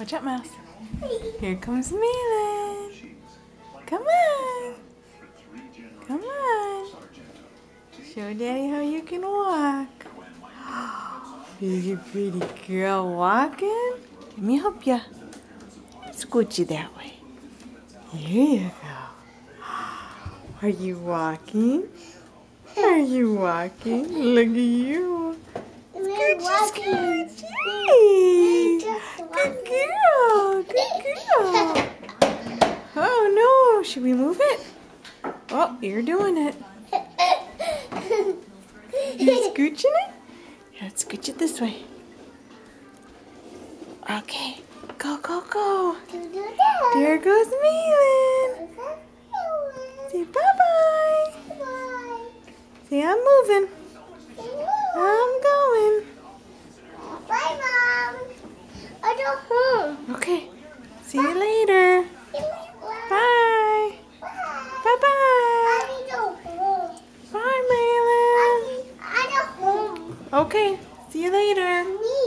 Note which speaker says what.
Speaker 1: Watch out, Mouse. Here comes Malin. Come on. Come on. Show Daddy how you can walk. Is you pretty girl walking? Let me help ya. Scoot you that way. Here you go. Are you walking? Are you walking? Look at you. Scooch, scooch. Yay. Good girl. Good girl. Oh no. Should we move it? Oh, you're doing it. You scooching it? Yeah, let's scooch it this way. Okay. Go, go, go. There goes Malin. Say bye-bye. Say I'm moving. I'm going.
Speaker 2: Bye, Mom. I go home.
Speaker 1: Okay. See you later. Bye. Bye-bye.
Speaker 2: I go home.
Speaker 1: Bye, Malin.
Speaker 2: I go home.
Speaker 1: Okay. See you later.
Speaker 2: Me.